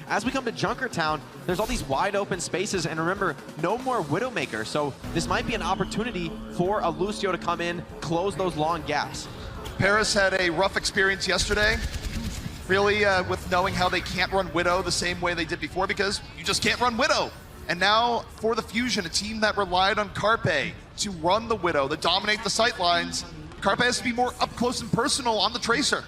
as we come to Junkertown, there's all these wide open spaces, and remember, no more Widowmaker, so this might be an opportunity for a Lucio to come in, close those long gaps. Paris had a rough experience yesterday, really with knowing how they can't run Widow the same way they did before, because you just can't run Widow. And now for the Fusion, a team that relied on Carpe to run the Widow, to dominate the sight lines, Carpe has to be more up close and personal on the Tracer.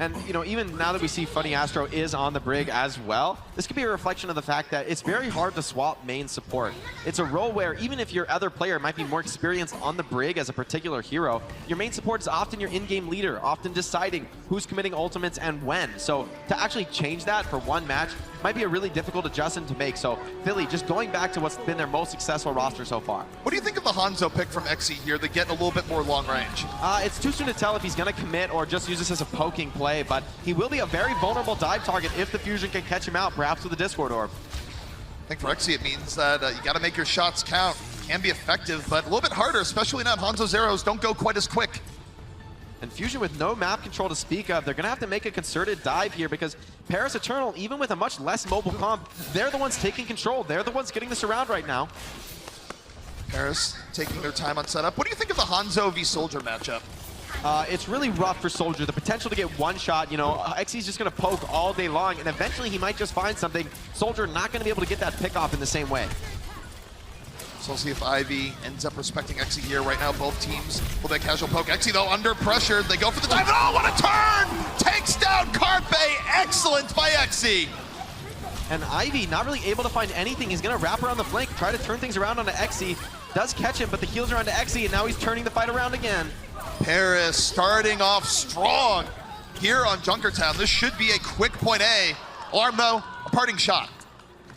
And, you know, even now that we see Funny Astro is on the Brig as well, this could be a reflection of the fact that it's very hard to swap main support. It's a role where even if your other player might be more experienced on the Brig as a particular hero, your main support is often your in-game leader, often deciding who's committing ultimates and when. So to actually change that for one match might be a really difficult adjustment to make. So Philly, just going back to what's been their most successful roster so far. What do you think of the Hanzo pick from Xe here to get a little bit more long range? It's too soon to tell if he's going to commit or just use this as a poking play, but he will be a very vulnerable dive target if the Fusion can catch him out, perhaps with a Discord Orb. I think for Xe it means that you got to make your shots count. Can be effective, but a little bit harder, especially now Hanzo's arrows don't go quite as quick. And Fusion with no map control to speak of, they're going to have to make a concerted dive here because Paris Eternal, even with a much less mobile comp, they're the ones taking control. They're the ones getting this around right now. Paris taking their time on setup. What do you think of the Hanzo v Soldier matchup? It's really rough for Soldier. The potential to get one shot, you know, Xe's just going to poke all day long, and eventually he might just find something. Soldier not going to be able to get that pick off in the same way. So we'll see if Ivy ends up respecting Xe here. Right now, both teams will that casual poke. Xe, though, under pressure. They go for the dive. Oh, what a turn! Takes down Carpe. Excellent by Xe. And Ivy not really able to find anything. He's going to wrap around the flank, try to turn things around onto Xe. Does catch him, but the heals are onto Xe, and now he's turning the fight around again. Paris starting off strong here on Junkertown. This should be a quick point A. Alarm, though, a parting shot.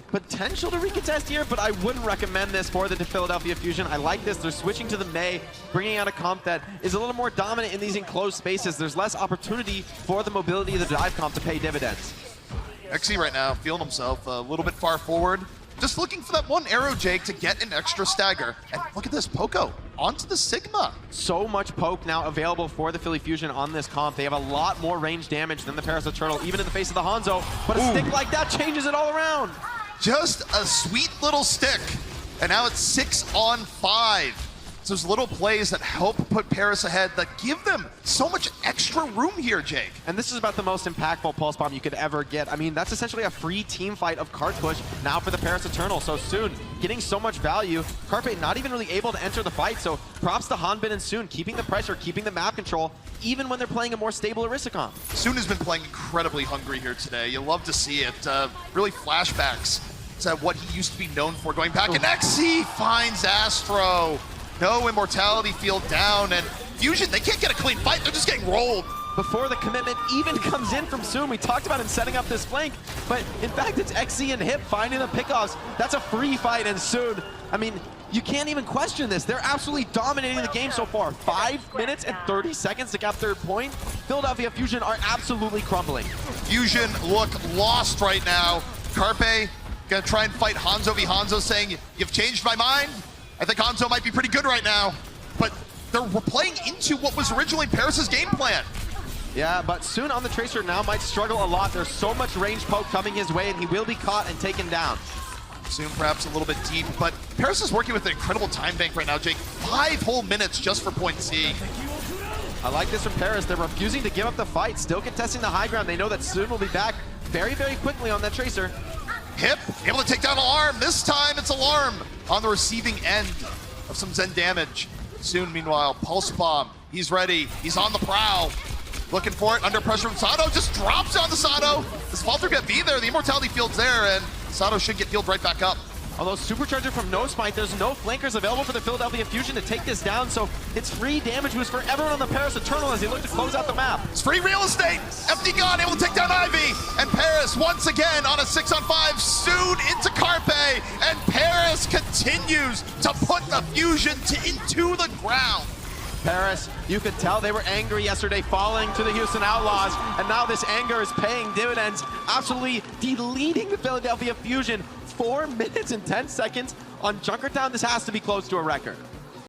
Potential to recontest here, but I wouldn't recommend this for the Philadelphia Fusion. I like this. They're switching to the May, bringing out a comp that is a little more dominant in these enclosed spaces. There's less opportunity for the mobility of the dive comp to pay dividends. Xe right now feeling himself a little bit far forward. Just looking for that one arrow, Jake, to get an extra stagger. And look at this, Poco onto the Sigma. So much poke now available for the Philly Fusion on this comp. They have a lot more range damage than the Paris Eternal, even in the face of the Hanzo. But a stick like that changes it all around. Just a sweet little stick. And now it's 6 on 5. So those little plays that help put Paris ahead, that give them so much extra room here, Jake. And this is about the most impactful pulse bomb you could ever get. I mean, that's essentially a free team fight of card push now for the Paris Eternal. So Soon getting so much value. Carpe not even really able to enter the fight. So props to Hanbin and Soon, keeping the pressure, keeping the map control, even when they're playing a more stable Arisicom. Soon has been playing incredibly hungry here today. You love to see it. Really flashbacks to what he used to be known for. Going back, and Xe finds Astro. No immortality field down, and Fusion, they can't get a clean fight. They're just getting rolled. Before the commitment even comes in from Soon, we talked about him setting up this flank, but in fact, it's Xe and Hip finding the pickoffs. That's a free fight, and Soon, I mean, you can't even question this. They're absolutely dominating the game so far. 5 minutes and 30 seconds to get third point. Philadelphia Fusion are absolutely crumbling. Fusion look lost right now. Carpe gonna try and fight Hanzo v Hanzo, saying, you've changed my mind. I think Hanzo might be pretty good right now, but they're playing into what was originally Paris's game plan. Yeah, but Soon on the Tracer now might struggle a lot. There's so much range poke coming his way, and he will be caught and taken down. Soon perhaps a little bit deep, but Paris is working with an incredible time bank right now, Jake. 5 whole minutes just for point C. I like this from Paris. They're refusing to give up the fight, still contesting the high ground. They know that Soon will be back very, very quickly on that Tracer. Hip able to take down Alarm. This time it's Alarm on the receiving end of some Zen damage. Soon, meanwhile, Pulse Bomb. He's ready. He's on the prowl. Looking for it under pressure from Sato. Just drops on the Sato. Does Falter get B there? The immortality field's there, and Sato should get healed right back up. Although Supercharger from No Smite, there's no flankers available for the Philadelphia Fusion to take this down, so it's free damage boost for everyone on the Paris Eternal as they look to close out the map. It's free real estate. FD Gone able to take down Ivy, and Paris once again on a 6 on 5. Soon into Carpe, and Paris continues to put the Fusion into the ground. Paris, you could tell they were angry yesterday falling to the Houston Outlaws, and now this anger is paying dividends, absolutely deleting the Philadelphia Fusion. 4 minutes and 10 seconds on Junkertown. This has to be close to a record.